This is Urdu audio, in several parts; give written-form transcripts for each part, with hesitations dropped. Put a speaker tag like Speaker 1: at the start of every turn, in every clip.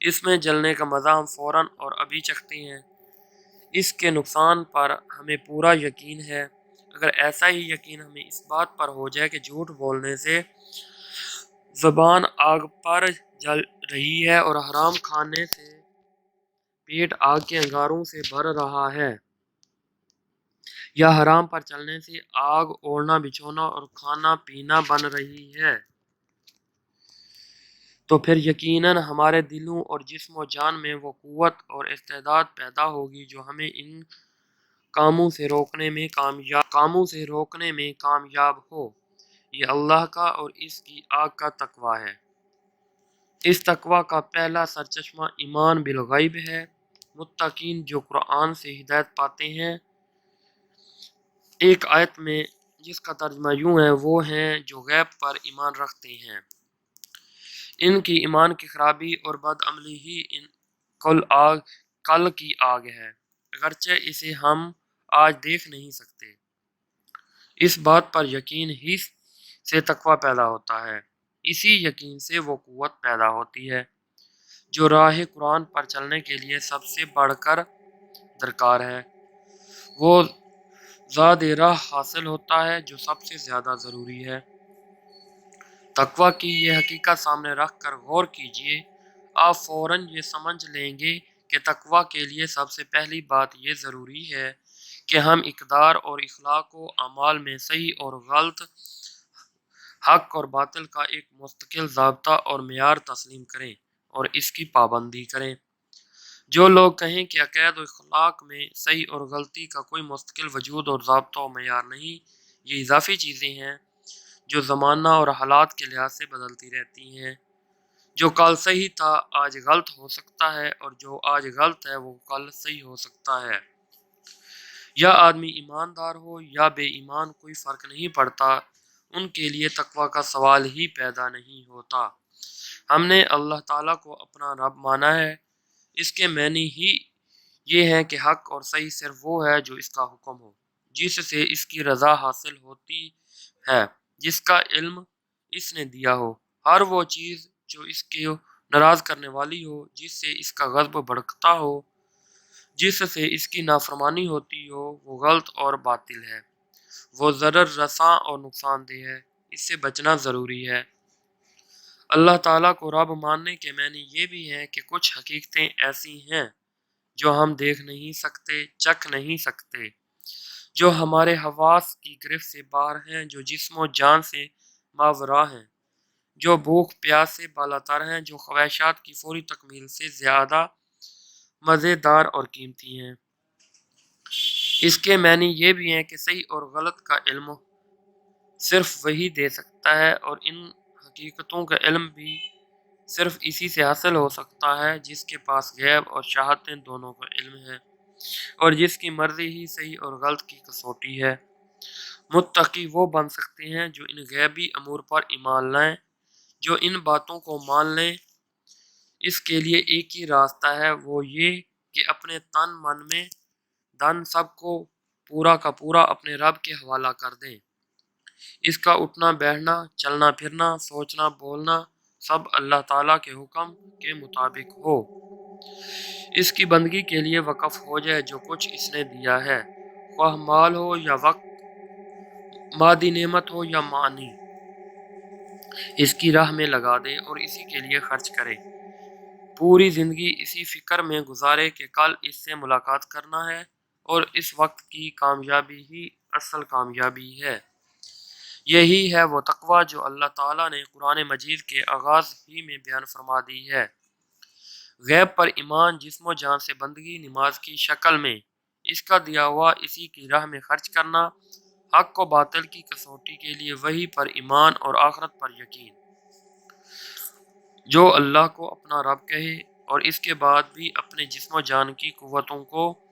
Speaker 1: اس میں جلنے کا مزہ ہم فوراً اور ابھی چکھتے ہیں۔ اس کے نقصان پر ہمیں پورا یقین ہے۔ اگر ایسا ہی یقین ہمیں اس بات پر ہو جائے کہ جھوٹ بولنے سے زبان آگ پر جل رہی ہے اور حرام کھانے سے پیٹ آگ کے انگاروں سے بھر رہا ہے، یا حرام پر چلنے سے آگ اوڑھنا بچھونا اور کھانا پینا بن رہی ہے، تو پھر یقیناً ہمارے دلوں اور جسم و جان میں وہ قوت اور استعداد پیدا ہوگی جو ہمیں ان کاموں سے روکنے میں کامیاب ہو۔ یہ اللہ کا اور اس کی آگ کا تقویٰ ہے۔ اس تقویٰ کا پہلا سرچشمہ ایمان بالغیب ہے۔ متقین جو قرآن سے ہدایت پاتے ہیں، ایک آیت میں جس کا ترجمہ یوں ہے، وہ ہیں جو غیب پر ایمان رکھتے ہیں۔ ان کی ایمان کی خرابی اور بد عملی ہی ان کل کی آگ ہے، اگرچہ اسے ہم آج دیکھ نہیں سکتے۔ اس بات پر یقین ہی سے تقویٰ پیدا ہوتا ہے، اسی یقین سے وہ قوت پیدا ہوتی ہے جو راہ قرآن پر چلنے کے لیے سب سے بڑھ کر درکار ہے۔ وہ زاد راہ حاصل ہوتا ہے جو سب سے زیادہ ضروری ہے۔ تقویٰ کی یہ حقیقت سامنے رکھ کر غور کیجئے، آپ فوراً یہ سمجھ لیں گے کہ تقویٰ کے لیے سب سے پہلی بات یہ ضروری ہے کہ ہم اقدار اور اخلاق و اعمال میں صحیح اور غلط، حق اور باطل کا ایک مستقل ضابطہ اور معیار تسلیم کریں اور اس کی پابندی کریں۔ جو لوگ کہیں کہ عقائد و اخلاق میں صحیح اور غلطی کا کوئی مستقل وجود اور ضابطہ و معیار نہیں، یہ اضافی چیزیں ہیں جو زمانہ اور حالات کے لحاظ سے بدلتی رہتی ہیں۔ جو کل صحیح تھا آج غلط ہو سکتا ہے، اور جو آج غلط ہے وہ کل صحیح ہو سکتا ہے۔ یا آدمی ایماندار ہو یا بے ایمان، کوئی فرق نہیں پڑتا، ان کے لیے تقویٰ کا سوال ہی پیدا نہیں ہوتا۔ ہم نے اللہ تعالیٰ کو اپنا رب مانا ہے، اس کے معنی ہی یہ ہے کہ حق اور صحیح صرف وہ ہے جو اس کا حکم ہو، جس سے اس کی رضا حاصل ہوتی ہے، جس کا علم اس نے دیا ہو۔ ہر وہ چیز جو اس کو ناراض کرنے والی ہو، جس سے اس کا غضب بھڑکتا ہو، جس سے اس کی نافرمانی ہوتی ہو، وہ غلط اور باطل ہے، وہ ضرر رساں اور نقصان دہ ہے، اس سے بچنا ضروری ہے۔ اللہ تعالیٰ کو رب ماننے کے معنی یہ بھی ہے کہ کچھ حقیقتیں ایسی ہیں جو ہم دیکھ نہیں سکتے، چکھ نہیں سکتے، جو ہمارے حواس کی گرفت سے باہر ہیں، جو جسم و جان سے ماوراء ہیں، جو بھوک پیاس سے بالاتر ہیں، جو خواہشات کی فوری تکمیل سے زیادہ مزیدار اور قیمتی ہیں۔ اس کے معنی یہ بھی ہیں کہ صحیح اور غلط کا علم صرف وہی دے سکتا ہے، اور ان حقیقتوں کا علم بھی صرف اسی سے حاصل ہو سکتا ہے جس کے پاس غیب اور شہادتیں دونوں کا علم ہے، اور جس کی مرضی ہی صحیح اور غلط کی کسوٹی ہے۔ متقی وہ بن سکتے ہیں جو ان غیبی امور پر ایمان لائیں، جو ان باتوں کو مان لیں۔ اس کے لیے ایک ہی راستہ ہے، وہ یہ کہ اپنے تن من میں دن سب کو پورا کا پورا اپنے رب کے حوالہ کر دیں۔ اس کا اٹھنا بیٹھنا، چلنا پھرنا، سوچنا بولنا سب اللہ تعالیٰ کے حکم کے مطابق ہو۔ اس کی بندگی کے لیے وقف ہو جائے جو کچھ اس نے دیا ہے، خواہ مال ہو یا وقت، مادی نعمت ہو یا معنی، اس کی راہ میں لگا دے اور اسی کے لیے خرچ کرے۔ پوری زندگی اسی فکر میں گزارے کہ کل اس سے ملاقات کرنا ہے، اور اس وقت کی کامیابی ہی اصل کامیابی ہے۔ یہی ہے وہ تقویٰ جو اللہ تعالیٰ نے قرآن مجید کے آغاز ہی میں بیان فرما دی ہے۔ غیب پر ایمان، جسم و جان سے بندگی، نماز کی شکل میں اس کا دیا ہوا اسی کی راہ میں خرچ کرنا، حق و باطل کی کسوٹی کے لیے وحی پر ایمان اور آخرت پر یقین۔ جو اللہ کو اپنا رب کہے اور اس کے بعد بھی اپنے جسم و جان کی قوتوں کو،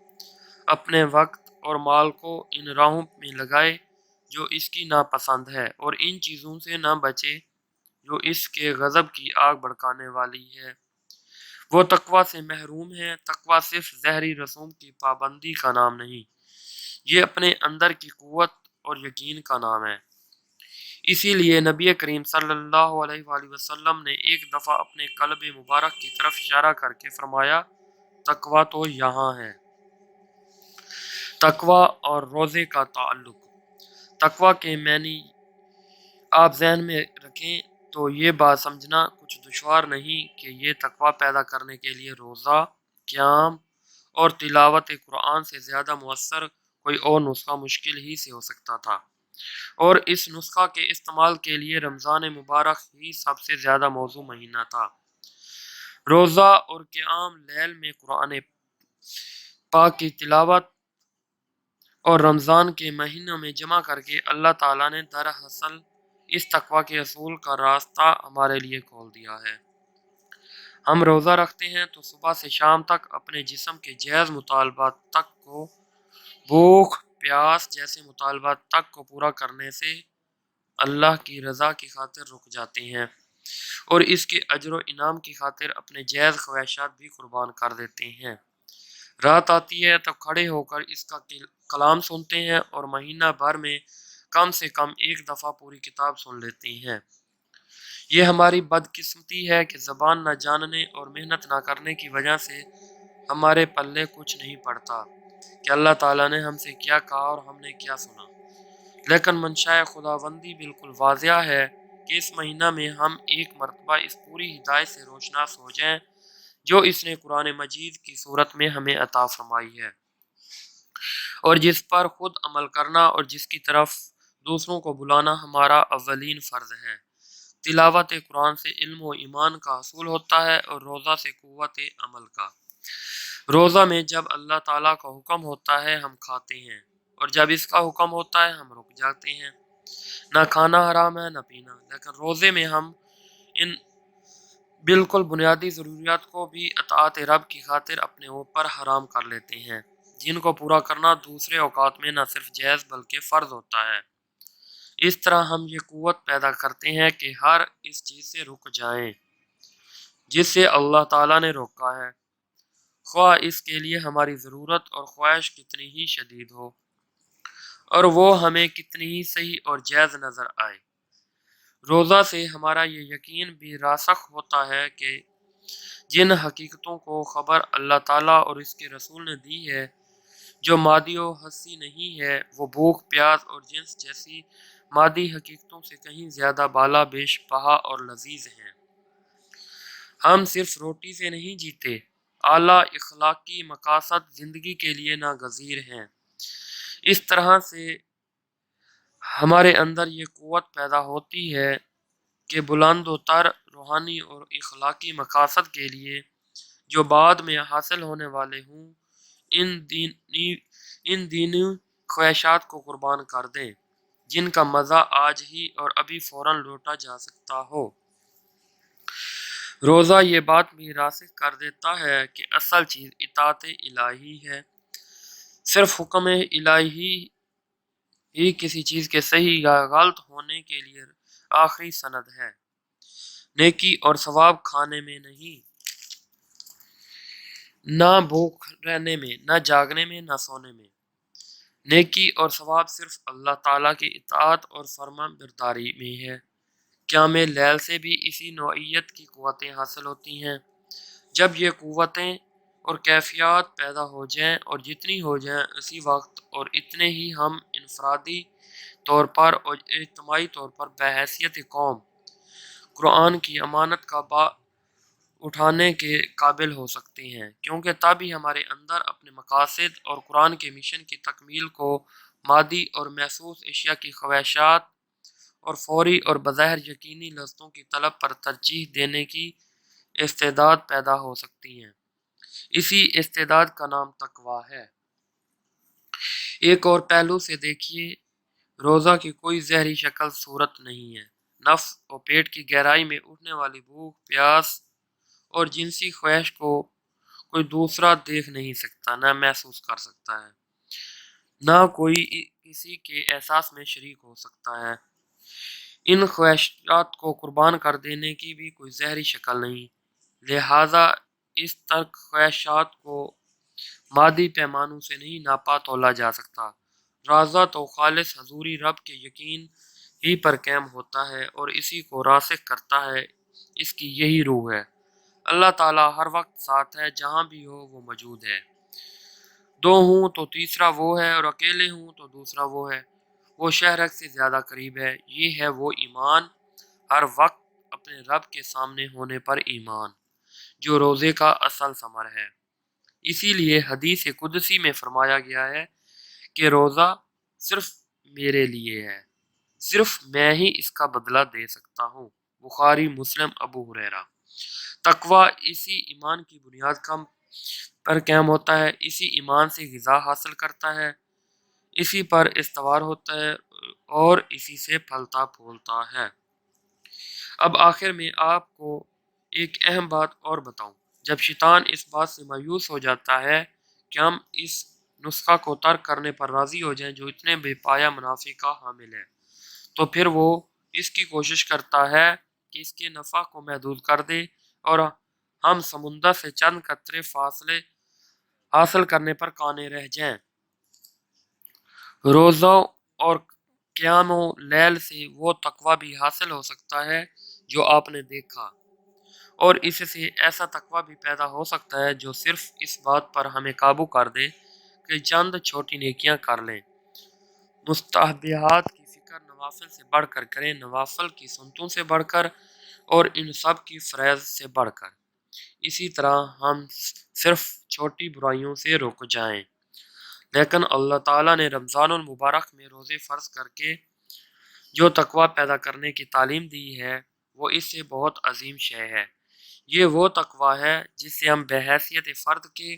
Speaker 1: اپنے وقت اور مال کو ان راہوں میں لگائے جو اس کی ناپسند ہے، اور ان چیزوں سے نہ بچے جو اس کے غضب کی آگ بھڑکانے والی ہے، وہ تقویٰ سے محروم ہے۔ تقویٰ صرف ظاہری رسوم کی پابندی کا نام نہیں، یہ اپنے اندر کی قوت اور یقین کا نام ہے۔ اسی لیے نبی کریم صلی اللہ علیہ وآلہ وسلم نے ایک دفعہ اپنے قلب مبارک کی طرف اشارہ کر کے فرمایا تقویٰ تو یہاں ہے۔ تقویٰ اور روزے کا تعلق۔ تقویٰ کے معنی آپ ذہن میں رکھیں تو یہ بات سمجھنا کچھ دشوار نہیں کہ یہ تقویٰ پیدا کرنے کے لیے روزہ، قیام اور تلاوت قرآن سے زیادہ مؤثر کوئی اور نسخہ مشکل ہی سے ہو سکتا تھا، اور اس نسخہ کے استعمال کے لیے رمضان مبارک ہی سب سے زیادہ موزوں مہینہ تھا۔ روزہ اور قیام لیل میں قرآن پاک کی تلاوت اور رمضان کے مہینوں میں جمع کر کے اللہ تعالیٰ نے دراصل اس تقویٰ کے اصول کا راستہ ہمارے لیے کھول دیا ہے۔ ہم روزہ رکھتے ہیں تو صبح سے شام تک اپنے جسم کے جائز مطالبات تک کو، بھوک پیاس جیسے مطالبات تک کو پورا کرنے سے اللہ کی رضا کی خاطر رک جاتے ہیں، اور اس کے اجر و انعام کی خاطر اپنے جائز خواہشات بھی قربان کر دیتے ہیں۔ رات آتی ہے تو کھڑے ہو کر اس کا کلام سنتے ہیں اور مہینہ بھر میں کم سے کم ایک دفعہ پوری کتاب سن لیتے ہیں۔ یہ ہماری بدقسمتی ہے کہ زبان نہ جاننے اور محنت نہ کرنے کی وجہ سے ہمارے پلے کچھ نہیں پڑتا کہ اللہ تعالیٰ نے ہم سے کیا کہا اور ہم نے کیا سنا، لیکن منشاء خداوندی بالکل واضح ہے کہ اس مہینہ میں ہم ایک مرتبہ اس پوری ہدایت سے روشناس ہو جائیں جو اس نے قرآن مجید کی صورت میں ہمیں عطا فرمائی ہے، اور جس پر خود عمل کرنا اور جس کی طرف دوسروں کو بلانا ہمارا اولین فرض ہے۔ تلاوت قرآن سے علم و ایمان کا حصول ہوتا ہے اور روزہ سے قوت عمل کا۔ روزہ میں جب اللہ تعالیٰ کا حکم ہوتا ہے ہم کھاتے ہیں، اور جب اس کا حکم ہوتا ہے ہم رک جاتے ہیں۔ نہ کھانا حرام ہے نہ پینا، لیکن روزے میں ہم ان بالکل بنیادی ضروریات کو بھی اطاعت رب کی خاطر اپنے اوپر حرام کر لیتے ہیں، جن کو پورا کرنا دوسرے اوقات میں نہ صرف جائز بلکہ فرض ہوتا ہے۔ اس طرح ہم یہ قوت پیدا کرتے ہیں کہ ہر اس چیز سے رک جائیں جس سے اللہ تعالیٰ نے روکا ہے، خواہ اس کے لیے ہماری ضرورت اور خواہش کتنی ہی شدید ہو، اور وہ ہمیں کتنی ہی صحیح اور جائز نظر آئے۔ روزہ سے ہمارا یہ یقین بھی راسخ ہوتا ہے کہ جن حقیقتوں کو خبر اللہ تعالیٰ اور اس کے رسول نے دی ہے جو مادی و حسی نہیں ہے، وہ بھوک پیاس اور جنس جیسی مادی حقیقتوں سے کہیں زیادہ بالا بیش بہا اور لذیذ ہیں۔ ہم صرف روٹی سے نہیں جیتے، اعلیٰ اخلاقی مقاصد زندگی کے لیے ناگزیر ہیں۔ اس طرح سے ہمارے اندر یہ قوت پیدا ہوتی ہے کہ بلند و تر روحانی اور اخلاقی مقاصد کے لیے جو بعد میں حاصل ہونے والے ہوں، ان دینی خواہشات کو قربان کر دیں جن کا مزہ آج ہی اور ابھی فوراً لوٹا جا سکتا ہو۔ روزہ یہ بات بھی راسخ کر دیتا ہے کہ اصل چیز اطاعت الہی ہے۔ صرف حکم الہی ہی کسی چیز کے صحیح یا غلط ہونے کے لیے آخری سند ہے۔ نیکی اور ثواب کھانے میں نہیں، نہ بھوک رہنے میں، نہ جاگنے میں، نہ سونے میں۔ نیکی اور ثواب صرف اللہ تعالیٰ کی اطاعت اور فرما برداری میں ہے۔ قیام لیل سے بھی اسی نوعیت کی قوتیں حاصل ہوتی ہیں۔ جب یہ قوتیں اور کیفیات پیدا ہو جائیں، اور جتنی ہو جائیں اسی وقت اور اتنے ہی ہم انفرادی طور پر اور اجتماعی طور پر بحیثیت قوم قرآن کی امانت کا اٹھانے کے قابل ہو سکتے ہیں، کیونکہ تب ہی ہمارے اندر اپنے مقاصد اور قرآن کے مشن کی تکمیل کو مادی اور محسوس اشیاء کی خواہشات اور فوری اور بظاہر یقینی لذتوں کی طلب پر ترجیح دینے کی استعداد پیدا ہو سکتی ہے۔ اسی استعداد کا نام تقویٰ ہے۔ ایک اور پہلو سے دیکھیے، روزہ کی کوئی ظاہری شکل صورت نہیں ہے۔ نفس اور پیٹ کی گہرائی میں اٹھنے والی بھوک پیاس اور جنسی خواہش کو کوئی دوسرا دیکھ نہیں سکتا، نہ محسوس کر سکتا ہے، نہ کوئی کسی کے احساس میں شریک ہو سکتا ہے۔ ان خواہشات کو قربان کر دینے کی بھی کوئی ظاہری شکل نہیں، لہٰذا اس ترک خواہشات کو مادی پیمانوں سے نہیں ناپا تولا جا سکتا۔ روزہ تو خالص حضوری رب کے یقین ہی پر قائم ہوتا ہے اور اسی کو راسخ کرتا ہے، اس کی یہی روح ہے۔ اللہ تعالیٰ ہر وقت ساتھ ہے، جہاں بھی ہو وہ موجود ہے۔ دو ہوں تو تیسرا وہ ہے، اور اکیلے ہوں تو دوسرا وہ ہے۔ وہ شہرک سے زیادہ قریب ہے۔ یہ ہے وہ ایمان، ہر وقت اپنے رب کے سامنے ہونے پر ایمان، جو روزے کا اصل ثمر ہے۔ اسی لیے حدیث قدسی میں فرمایا گیا ہے کہ روزہ صرف میرے لیے ہے، صرف میں ہی اس کا بدلہ دے سکتا ہوں۔ بخاری مسلم ابو ہریرہ۔ تقوی اسی ایمان کی بنیاد پر قائم ہوتا ہے، اسی ایمان سے غذا حاصل کرتا ہے، اسی پر استوار ہوتا ہے اور اسی سے پھلتا پھولتا ہے۔ اب آخر میں آپ کو ایک اہم بات اور بتاؤں۔ جب شیطان اس بات سے مایوس ہو جاتا ہے کہ ہم اس نسخہ کو ترک کرنے پر راضی ہو جائیں جو اتنے بے پایہ منافع کا حامل ہے، تو پھر وہ اس کی کوشش کرتا ہے کہ اس کے نفع کو محدود کر دے اور ہم سمندر سے چند قطرے فاصلے حاصل کرنے پر قانع رہ جائیں۔ روزوں اور قیام و لیل سے وہ تقوی بھی حاصل ہو سکتا ہے جو آپ نے دیکھا، اور اس سے ایسا تقوی بھی پیدا ہو سکتا ہے جو صرف اس بات پر ہمیں قابو کر دے کہ چند چھوٹی نیکیاں کر لیں، مستحبات کی فکر نوافل سے بڑھ کر کریں، نوافل کی سنتوں سے بڑھ کر، اور ان سب کی فرائض سے بڑھ کر۔ اسی طرح ہم صرف چھوٹی برائیوں سے رک جائیں۔ لیکن اللہ تعالیٰ نے رمضان المبارک میں روزے فرض کر کے جو تقوی پیدا کرنے کی تعلیم دی ہے، وہ اس سے بہت عظیم شے ہے۔ یہ وہ تقوی ہے جس سے ہم بحیثیت فرد کے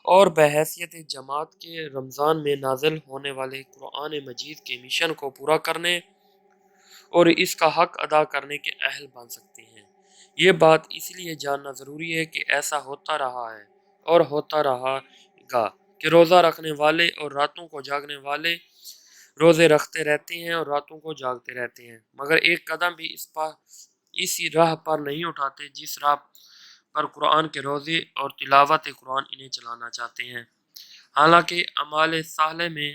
Speaker 1: اور بحیثیت جماعت کے رمضان میں نازل ہونے والے قرآن مجید کے مشن کو پورا کرنے اور اس کا حق ادا کرنے کے اہل بن سکتے ہیں۔ یہ بات اس لیے جاننا ضروری ہے کہ ایسا ہوتا رہا ہے اور ہوتا رہا گا کہ روزہ رکھنے والے اور راتوں کو جاگنے والے روزے رکھتے رہتے ہیں اور راتوں کو جاگتے رہتے ہیں، مگر ایک قدم بھی اسی راہ پر نہیں اٹھاتے جس راہ پر قرآن کے روزے اور تلاوت قرآن انہیں چلانا چاہتے ہیں۔ حالانکہ اعمال صالح میں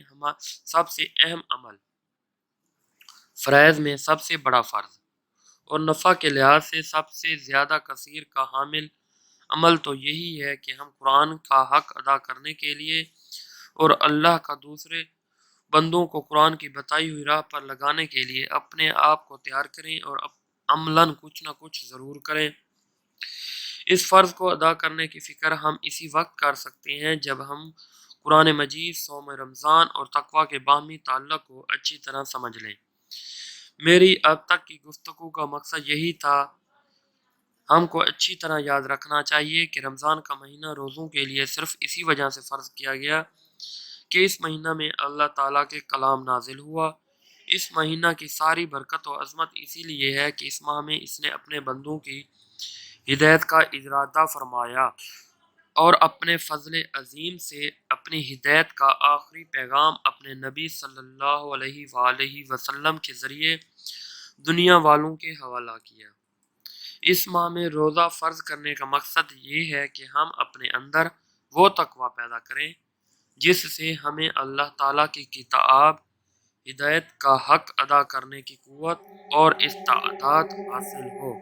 Speaker 1: سب سے اہم عمل، فرائض میں سب سے بڑا فرض اور نفع کے لحاظ سے سب سے زیادہ کثیر کا حامل عمل تو یہی ہے کہ ہم قرآن کا حق ادا کرنے کے لیے اور اللہ کا دوسرے بندوں کو قرآن کی بتائی ہوئی راہ پر لگانے کے لیے اپنے آپ کو تیار کریں اور عملاً کچھ نہ کچھ ضرور کریں۔ اس فرض کو ادا کرنے کی فکر ہم اسی وقت کر سکتے ہیں جب ہم قرآن مجید، صوم رمضان اور تقوی کے باہمی تعلق کو اچھی طرح سمجھ لیں۔ میری اب تک کی گفتگو کا مقصد یہی تھا۔ ہم کو اچھی طرح یاد رکھنا چاہیے کہ رمضان کا مہینہ روزوں کے لیے صرف اسی وجہ سے فرض کیا گیا کہ اس مہینہ میں اللہ تعالیٰ کے کلام نازل ہوا۔ اس مہینہ کی ساری برکت و عظمت اسی لیے ہے کہ اس ماہ میں اس نے اپنے بندوں کی ہدایت کا ارادہ فرمایا اور اپنے فضل عظیم سے اپنی ہدایت کا آخری پیغام اپنے نبی صلی اللہ علیہ وآلہ وسلم کے ذریعے دنیا والوں کے حوالہ کیا۔ اس ماہ میں روزہ فرض کرنے کا مقصد یہ ہے کہ ہم اپنے اندر وہ تقوی پیدا کریں جس سے ہمیں اللہ تعالیٰ کی کتاب ہدایت کا حق ادا کرنے کی قوت اور استعداد حاصل ہو۔